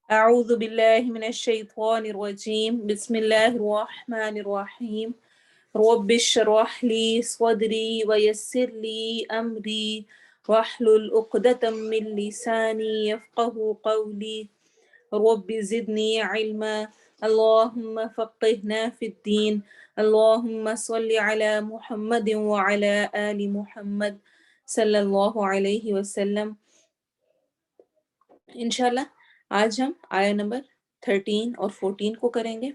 أعوذ بالله من الشيطان الرجيم بسم الله الرحمن الرحيم رب اشرح لي صدري ويسر لي أمري واحلل عقدة من لساني يفقه قولي رب زدني علما اللهم فقهنا في الدين اللهم صل على محمد وعلى آل محمد صلی اللہ علیہ وسلم۔ انشاءاللہ آج ہم آیا نمبر 13 اور 14 کو کریں گے،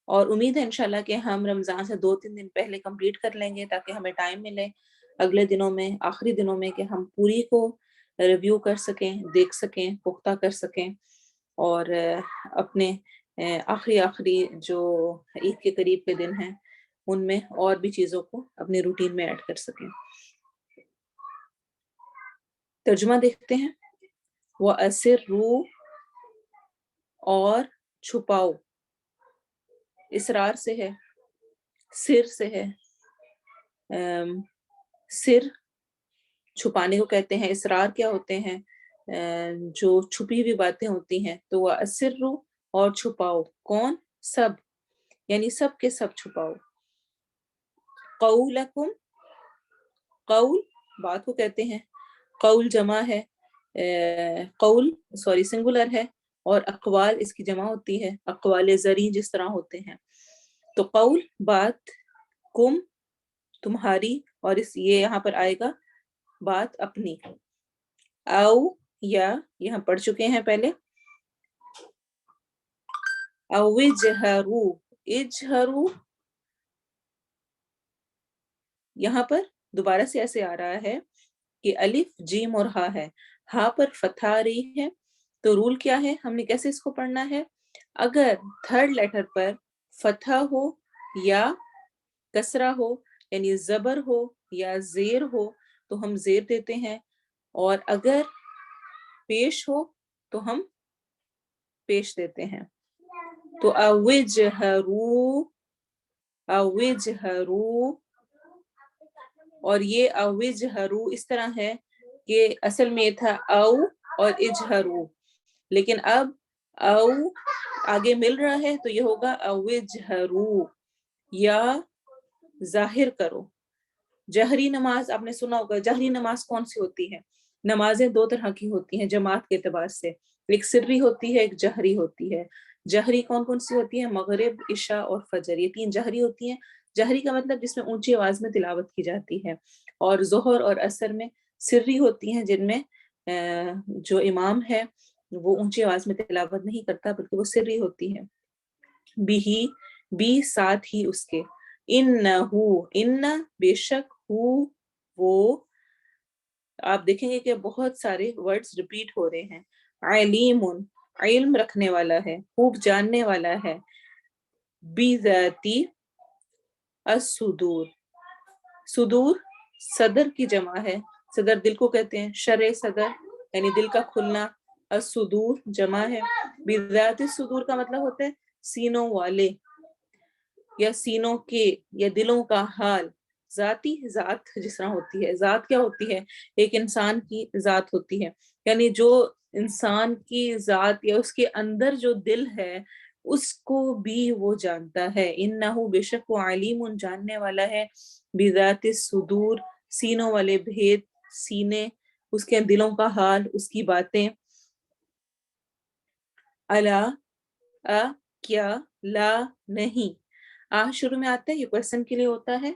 اور امید ہے انشاءاللہ کہ ہم رمضان سے 2-3 دن پہلے کمپلیٹ کر لیں گے تاکہ ہمیں ٹائم ملے اگلے دنوں میں، آخری دنوں میں، کہ ہم پوری کو ریویو کر سکیں، دیکھ سکیں، پختہ کر سکیں، اور اپنے آخری جو عید کے قریب کے دن ہیں ان میں اور بھی چیزوں کو اپنے روٹین میں ایڈ کر سکیں۔ ترجمہ دیکھتے ہیں۔ وَأَسِرُّوا، اور چھپاؤ، اسرار سے ہے، سر سے ہے۔ سر چھپانے کو کہتے ہیں، اسرار کیا ہوتے ہیں؟ جو چھپی ہوئی باتیں ہوتی ہیں۔ تو وَأَسِرُّوا، اور چھپاؤ، کون؟ سب، یعنی سب کے سب چھپاؤ۔ قَوْلَكُمْ، قول بات کو کہتے ہیں، قول جمع ہے، قول سنگولر ہے، اور اقوال اس کی جمع ہوتی ہے، اقوال زرعی جس طرح ہوتے ہیں۔ تو قول بات، کم تمہاری، اور یہ یہاں پر آئے گا بات اپنی، او یا یہاں پڑھ چکے ہیں پہلے، او اجہرو، اجہرو یہاں پر دوبارہ سے ایسے آ رہا ہے کہ الف جیم اور ہا ہے، ہا پر فتح آ رہی ہے، تو رول کیا ہے، ہم نے کیسے اس کو پڑھنا ہے؟ اگر تھرڈ لیٹر پر فتح ہو یا کسرہ ہو، یعنی زبر ہو یا زیر ہو، تو ہم زیر دیتے ہیں، اور اگر پیش ہو تو ہم پیش دیتے ہیں۔ تو اوجہرو، اوجہرو، اور یہ اوجہرو اس طرح ہے کہ اصل میں یہ تھا او اور اجہرو، لیکن اب او آگے مل رہا ہے تو یہ ہوگا اوجہرو، یا ظاہر کرو۔ جہری نماز آپ نے سنا ہوگا، جہری نماز کون سی ہوتی ہے؟ نمازیں 2 طرح کی ہوتی ہیں جماعت کے اعتبار سے، ایک سری ہوتی ہے، ایک جہری ہوتی ہے۔ جہری کون سی ہوتی ہے؟ مغرب، عشاء اور فجر، یہ 3 جہری ہوتی ہیں۔ جہری کا مطلب جس میں اونچی آواز میں تلاوت کی جاتی ہے، اور ظہر اور عصر میں سری ہوتی ہیں، جن میں جو امام ہے وہ اونچی آواز میں تلاوت نہیں کرتا بلکہ وہ سری ہوتی ہے۔ بھی ساتھ ہی اس کے، انہو، ان بے شک، ہو وہ، آپ دیکھیں گے کہ بہت سارے ورڈز ریپیٹ ہو رہے ہیں۔ علیم، علم رکھنے والا ہے، خوب جاننے والا ہے۔ بذاتی الصدور، صدور صدر کی جمع ہے، صدر دل کو کہتے ہیں، شرع صدر یعنی دل کا کھلنا، الصدور جمع ہے۔ بذات الصدور کا مطلب ہوتا ہے سینوں والے، یا سینوں کے، یا دلوں کا حال۔ ذاتی، ذات جس طرح ہوتی ہے، ذات کیا ہوتی ہے؟ ایک انسان کی ذات ہوتی ہے، یعنی جو انسان کی ذات یا اس کے اندر جو دل ہے اس کو بھی وہ جانتا ہے۔ انہو، بے شک وہ، علیم جاننے والا ہے، بذات الصدور سینوں والے بھید، سینے، اس کے دلوں کا حال، اس کی باتیں۔ الا، کیا، لا نہیں، شروع میں آتا ہے، یہ کویسچن کے لیے ہوتا ہے۔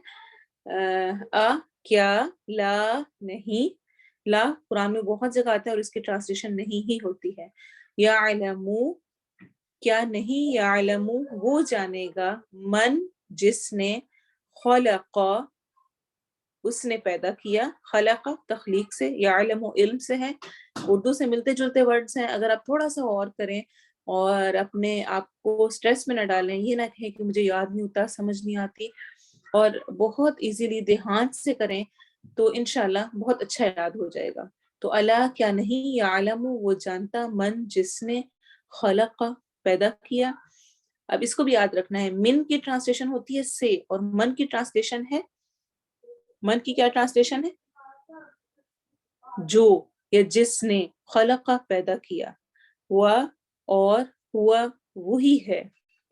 کیا، لا نہیں، لا قرآن میں بہت جگہ آتا ہے اور اس کی ٹرانسلیشن نہیں ہی ہوتی ہے۔ یعلمو، کیا نہیں، یعلمو وہ جانے گا، من جس نے، خلق اس نے پیدا کیا، خلق تخلیق سے، یعلم علم سے ہے، اردو سے ملتے جلتے ورڈز ہیں۔ اگر آپ تھوڑا سا اور کریں اور اپنے آپ کو سٹریس میں نہ ڈالیں، یہ نہ کہیں کہ مجھے یاد نہیں ہوتا، سمجھ نہیں آتی، اور بہت ایزیلی دھیان سے کریں تو انشاءاللہ بہت اچھا یاد ہو جائے گا۔ تو الا کیا نہیں، یعلم وہ جانتا، من جس نے، خلق پیدا کیا۔ اب اس کو بھی یاد رکھنا ہے، من کی ٹرانسلیشن ہوتی ہے سے، اور من کی ٹرانسلیشن ہے، من کی کیا ٹرانسلیشن ہے؟ جو، یا جس نے، خلق پیدا کیا، اور ہوا وہی ہے،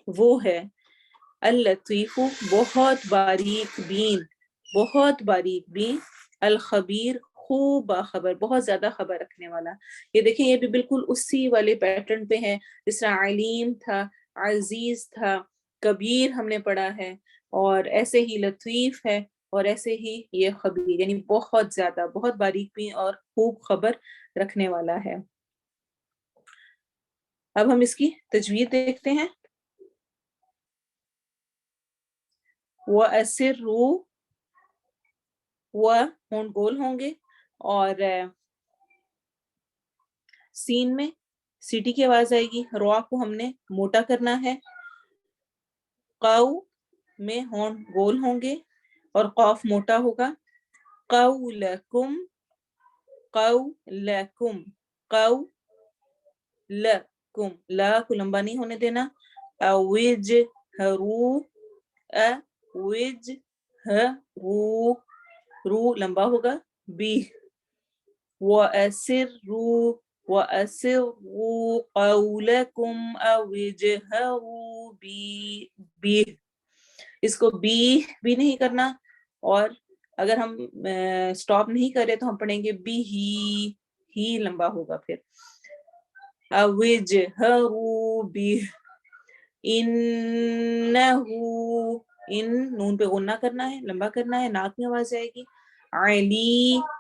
وہ ہے، اللطیف بہت باریک بین، بہت باریک بین، الخبیر خوب باخبر، بہت زیادہ خبر رکھنے والا۔ یہ دیکھیں یہ بھی بالکل اسی والے پیٹرن پہ ہے جس طرح علیم تھا، عزیز تھا، کبیر ہم نے پڑھا ہے، اور ایسے ہی لطیف ہے، اور ایسے ہی یہ خبیر، یعنی بہت زیادہ، بہت باریک بین اور خوب خبر رکھنے والا ہے۔ اب ہم اس کی تجوید دیکھتے ہیں۔ وَأَسِرُّوا، ہونٹ گول ہوں گے، اور سین میں سیٹی کی آواز آئے گی، روا کو ہم نے موٹا کرنا ہے، قو میں ہونٹ گول ہوں گے اور قاف موٹا ہوگا، قولکم، قولکم، قولکم، لا کو لمبا نہیں ہونے دینا، اوجہرو، اوجہرو، رو لمبا ہوگا، بی، وَأَسِرُّوا، وَأَسِرُّوا قَوْلَكُمْ أَوْ اجْهَرُوا بِهِ، اس کو بھی نہیں کرنا، اور اگر ہم سٹاپ نہیں کرے تو ہم پڑھیں گے بھی ہی لمبا ہوگا، پھر أَوْ اجْهَرُوا بِهِ، إِنَّهُ، ان نون پہ غنہ کرنا ہے، لمبا کرنا ہے، ناک میں آواز آئے گی، علی،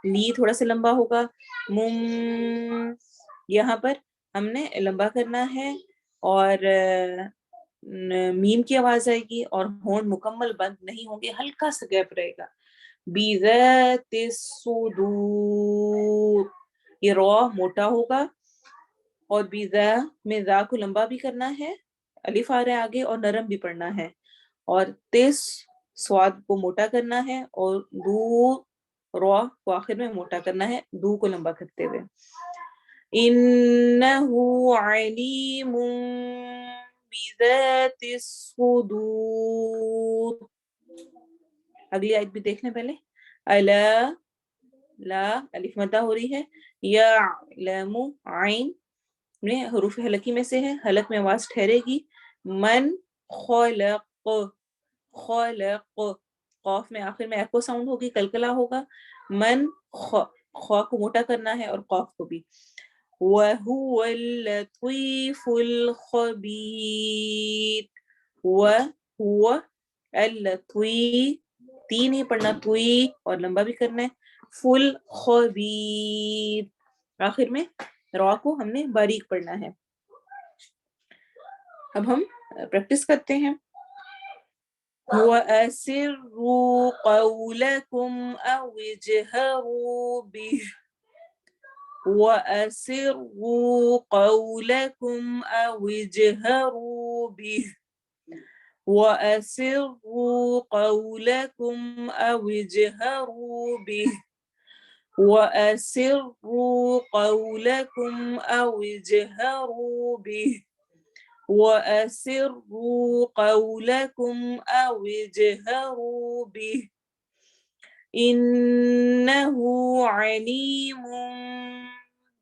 لی تھوڑا سا لمبا ہوگا، یہاں پر ہم نے لمبا کرنا ہے، اور میم کی آواز آئے گی، اور ہونٹ مکمل بند نہیں ہوں گے، ہلکا سا گیپ رہے گا، بِذَاتِ الصُّدُورِ، یہ را موٹا ہوگا، اور بیزا میں ذا کو لمبا بھی کرنا ہے، الف آ رہا ہے آگے، اور نرم بھی پڑھنا ہے، اور تیس سواد کو موٹا کرنا ہے، اور دو را کو آخر میں موٹا کرنا ہے، دو کو لمبا کرتے ہوئے، انہ علیم بذات الصدور۔ اگلی آیت بھی دیکھنے پہلے، الا، لا الف مدہ ہو رہی ہے، یعلم، عین میں حروف حلقی میں سے ہے، حلق میں آواز ٹھہرے گی، من خلق، خلق، قاف میں آخر میں ایکو ساؤنڈ ہوگی، کلکلا ہوگا، من خا کو موٹا کرنا ہے، اور قاف کو بھی، وَهُوَ اللَّطِيفُ الْخَبِيرُ، وَهُوَ اللَّطِيفُ، تی نہیں پڑھنا، توئی، اور لمبا بھی کرنا ہے، فل خبیر، آخر میں را کو ہم نے باریک پڑھنا ہے۔ اب ہم پریکٹس کرتے ہیں، وَأَسِرُّوا قَوْلَكُمْ أَوْ اجْهَرُوا بِهِ، وَأَسِرُّوا قَوْلَكُمْ أَوْ اجْهَرُوا بِهِ، وَأَسِرُّوا قَوْلَكُمْ أَوْ اجْهَرُوا بِهِ، وَأَسِرُّوا قَوْلَكُمْ أَوْ اجْهَرُوا بِهِ، وَأَسِرُّوا قَوْلَكُمْ أَوْ اجْهَرُوا بِهِ، إِنَّهُ عَلِيمٌ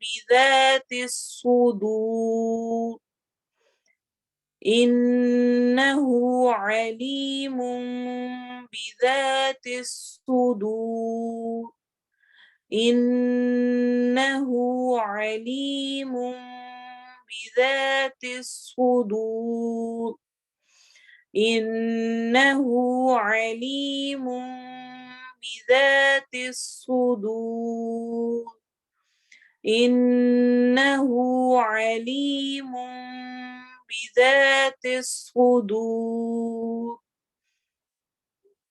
بِذَاتِ الصُّدُورِ، إِنَّهُ عَلِيمٌ بِذَاتِ الصُّدُورِ، إِنَّهُ عَلِيمٌ بِذَاتِ الصُّدُورِ، إِنَّهُ عَلِيمٌ بِذَاتِ الصُّدُورِ، إِنَّهُ عَلِيمٌ بِذَاتِ الصُّدُورِ،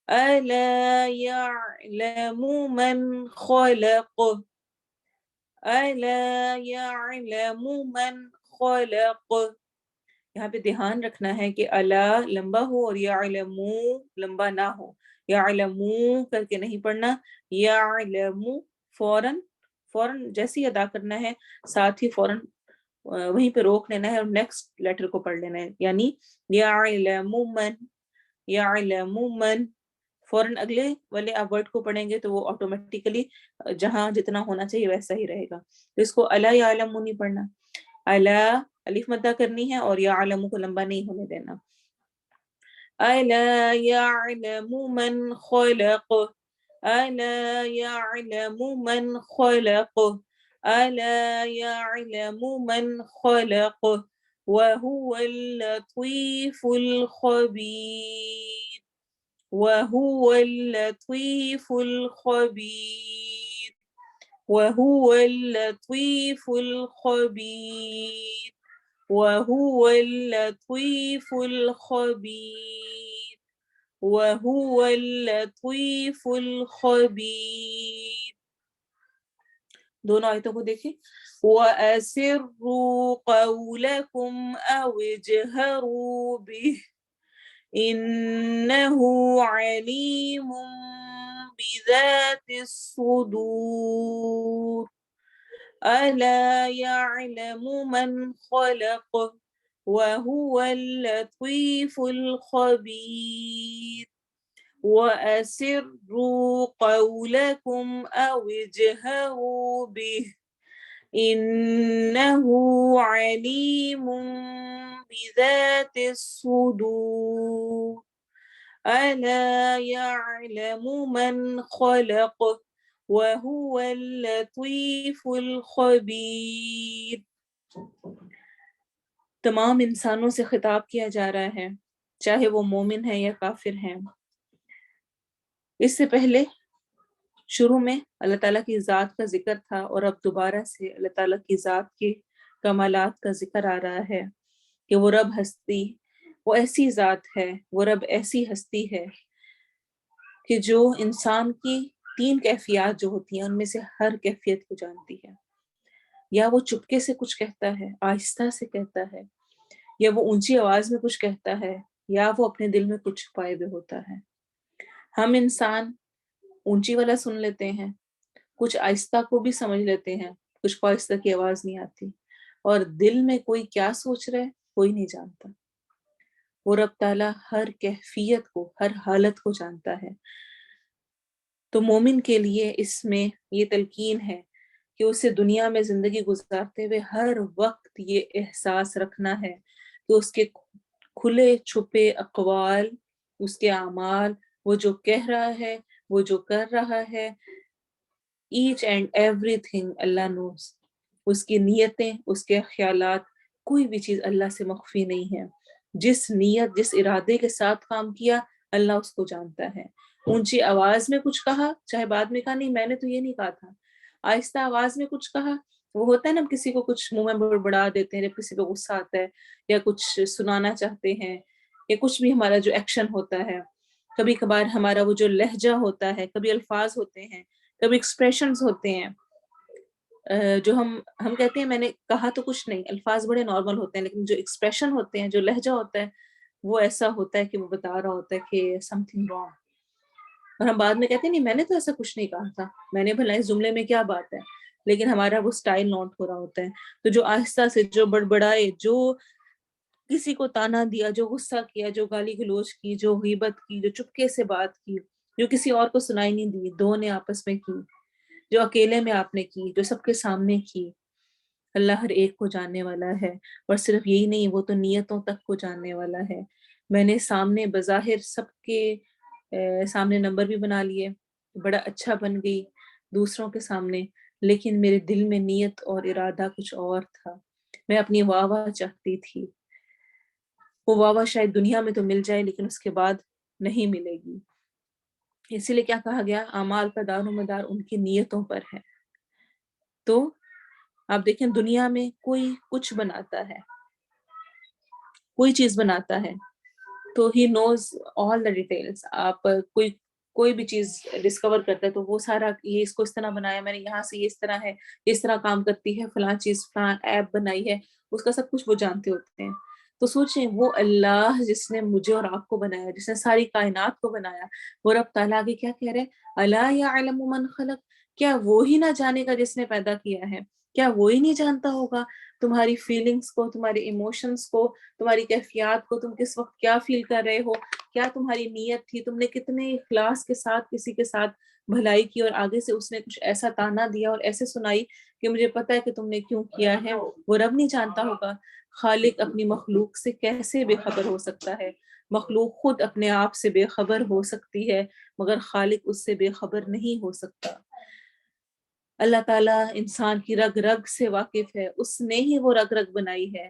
أَلَا يَعْلَمُ مَنْ خَلَقَ، أَلَا يَعْلَمُ مَنْ خَلَقَ، یہاں پہ دھیان رکھنا ہے کہ الا لمبا ہو اور یعلمو لمبا نہ ہو، یعلمو کر کے نہیں پڑھنا، یعلمو فوراً جیسے ہی ادا کرنا ہے، ساتھ ہی فوراً وہیں پہ روک لینا ہے اور نیکسٹ لیٹر کو پڑھ لینا ہے، یعنی یعلم من، یعلم من، فوراً اگلے والے آپ ورڈ کو پڑھیں گے تو وہ آٹومیٹیکلی جہاں جتنا ہونا چاہیے ویسا ہی رہے گا. تو اس کو الا یعلم نہیں پڑھنا، الا الف مدہ کرنی ہے اور یعلم کو لمبا نہیں ہونے دینا. الا یعلم من خلق، الا یعلم من خلق، الا یعلم من خلق وهو اللطيف الخبير، وهو اللطيف الخبير، وهو اللطيف الخبير، وهو اللطيف الخبير، وهو اللطيف الخبير. دونوں آیتوں کو دیکھیں. وَأَسِرُّوا قَوْلَكُمْ أَوْ اجْهَرُوا بِهِ إِنَّهُ عَلِيمٌ بِذَاتِ الصُّدُورِ أَلَا يَعْلَمُ مَنْ خَلَقَ وَهُوَ اللَّطِيفُ الْخَبِيرُ. وَأَسِرُّوا قَوْلَكُمْ أَوْ اجْهَرُوا بِهِ إِنَّهُ عَلِيمٌ بِذَاتِ الصُّدُورِ أَلَا يَعْلَمُ مَنْ خَلَقَ وَهُوَ اللَّطِيفُ الْخَبِيرُ. تمام انسانوں سے خطاب کیا جا رہا ہے، چاہے وہ مومن ہیں یا کافر ہیں. اس سے پہلے شروع میں اللہ تعالیٰ کی ذات کا ذکر تھا اور اب دوبارہ سے اللہ تعالیٰ کی ذات کے کمالات کا ذکر آ رہا ہے کہ وہ رب ہستی، وہ ایسی ذات ہے، وہ رب ایسی ہستی ہے کہ جو انسان کی 3 کیفیات جو ہوتی ہیں ان میں سے ہر کیفیت کو جانتی ہے. یا وہ چپکے سے کچھ کہتا ہے، آہستہ سے کہتا ہے، یا وہ اونچی آواز میں کچھ کہتا ہے، یا وہ اپنے دل میں کچھ چھپائے ہوئے ہوتا ہے. ہم انسان اونچی والا سن لیتے ہیں، کچھ آہستہ کو بھی سمجھ لیتے ہیں، کچھ کو آہستہ کی آواز نہیں آتی، اور دل میں کوئی کیا سوچ رہا ہے کوئی نہیں جانتا. وہ رب تعالیٰ ہر کیفیت کو، ہر حالت کو جانتا ہے. تو مومن کے لیے اس میں یہ تلقین ہے کہ اسے دنیا میں زندگی گزارتے ہوئے ہر وقت یہ احساس رکھنا ہے کہ اس کے کھلے چھپے اقوال، اس کے اعمال، وہ جو کہہ رہا ہے، وہ جو کر رہا ہے، ایچ اینڈ ایوری تھنگ اللہ نوز. اس کی نیتیں، اس کے خیالات، کوئی بھی چیز اللہ سے مخفی نہیں ہے. جس نیت، جس ارادے کے ساتھ کام کیا اللہ اس کو جانتا ہے. اونچی آواز میں کچھ کہا، چاہے بعد میں کہا نہیں میں نے تو یہ نہیں کہا تھا، آہستہ آواز میں کچھ کہا. وہ ہوتا ہے نا، ہم کسی کو کچھ منہ میں بڑبڑا دیتے ہیں جب کسی کو غصہ آتا ہے یا کچھ سنانا چاہتے ہیں یا کچھ بھی ہمارا جو ایکشن ہوتا ہے. کبھی کبھار ہمارا وہ جو لہجہ ہوتا ہے، کبھی الفاظ ہوتے ہیں، کبھی ایکسپریشنز ہوتے ہیں جو ہم کہتے ہیں میں نے کہا تو کچھ نہیں، الفاظ بڑے نارمل ہوتے ہیں، لیکن جو ایکسپریشن ہوتے ہیں، جو لہجہ ہوتا ہے، وہ ایسا ہوتا ہے کہ وہ بتا رہا ہوتا ہے کہ سم تھنگ رانگ. اور ہم بعد میں کہتے ہیں نہیں میں نے تو ایسا کچھ نہیں کہا تھا، میں نے بھلا اس جملے میں کیا بات ہے، لیکن ہمارا وہ سٹائل نوٹ ہو رہا ہوتا ہے. تو جو آہستہ سے، جو بڑبڑائے، جو کسی کو تانا دیا، جو غصہ کیا، جو گالی گلوچ کی، جو غیبت کی، جو چپکے سے بات کی، جو کسی اور کو سنائی نہیں دی، دو نے آپس میں کی، جو اکیلے میں آپ نے کی، جو سب کے سامنے کی، اللہ ہر ایک کو جاننے والا ہے. اور صرف یہی نہیں، وہ تو نیتوں تک کو جاننے والا ہے. میں نے سامنے بظاہر سب کے سامنے نمبر بھی بنا لیے، بڑا اچھا بن گئی دوسروں کے سامنے، لیکن میرے دل میں نیت اور ارادہ کچھ اور تھا. میں اپنی واہ واہ چاہتی تھی، وہ واہ واہ شاید دنیا میں تو مل جائے لیکن اس کے بعد نہیں ملے گی. اسی لیے کیا کہا گیا، اعمال کا دار و مدار ان کی نیتوں پر ہے. تو آپ دیکھیں دنیا میں کوئی کچھ بناتا ہے، کوئی چیز بناتا ہے تو ہی نوز آل دا ڈیٹیلز. آپ کوئی بھی چیز ڈسکور کرتا ہے تو وہ سارا یہ اس کو اس طرح بنایا میں نے، یہاں سے یہ اس طرح ہے، اس طرح کام کرتی ہے، فلاں چیز فلاں ایپ بنائی ہے، اس کا سب کچھ وہ جانتے ہوتے ہیں. تو سوچیں وہ اللہ جس نے مجھے اور آپ کو بنایا، جس نے ساری کائنات کو بنایا، وہ رب تعالیٰ آگے کیا کہہ رہے، الا یعلم من خلق، کیا وہی نہ جانے گا جس نے پیدا کیا ہے. کیا وہ ہی نہیں جانتا ہوگا تمہاری فیلنگز کو، تمہارے ایموشنز کو، تمہاری کیفیات کو، تم کس وقت کیا فیل کر رہے ہو، کیا تمہاری نیت تھی، تم نے کتنے اخلاص کے ساتھ کسی کے ساتھ بھلائی کی، اور آگے سے اس نے کچھ ایسا تانا دیا اور ایسے سنائی کہ مجھے پتا ہے کہ تم نے کیوں کیا ہے، وہ رب نہیں جانتا ہوگا؟ خالق اپنی مخلوق سے کیسے بے خبر ہو سکتا ہے؟ مخلوق خود اپنے آپ سے بے خبر ہو سکتی ہے، مگر خالق اس سے بے خبر نہیں ہو سکتا۔ اللہ تعالیٰ انسان کی رگ رگ سے واقف ہے، اس نے ہی وہ رگ رگ بنائی ہے،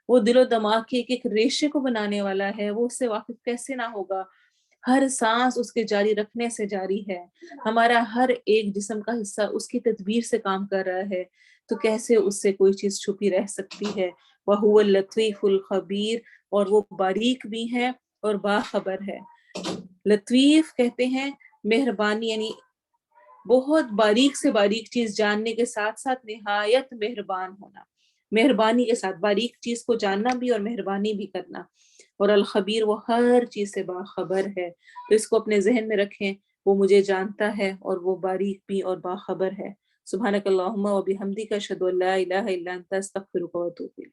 وہ دل و دماغ کے ایک ایک ریشے کو بنانے والا ہے، وہ اس سے واقف کیسے نہ ہوگا؟ ہر سانس اس کے جاری رکھنے سے جاری ہے، ہمارا ہر ایک جسم کا حصہ اس کی تدبیر سے کام کر رہا ہے، تو کیسے اس سے کوئی چیز چھپی رہ سکتی ہے؟ وَهُوَ اللَّطِيفُ الْخَبِيرُ، اور وہ باریک بھی ہے اور باخبر ہے۔ لطیف کہتے ہیں مہربانی، یعنی بہت باریک سے باریک چیز جاننے کے ساتھ ساتھ نہایت مہربان ہونا، مہربانی کے ساتھ باریک چیز کو جاننا بھی اور مہربانی بھی کرنا۔ اور الخبیر، وہ ہر چیز سے باخبر ہے، تو اس کو اپنے ذہن میں رکھیں، وہ مجھے جانتا ہے اور وہ باریک بھی اور باخبر ہے۔ سبحانک اللہم و بحمدک، اشہد ان لا الہ الا انت، استغفرک و اتوب الیک۔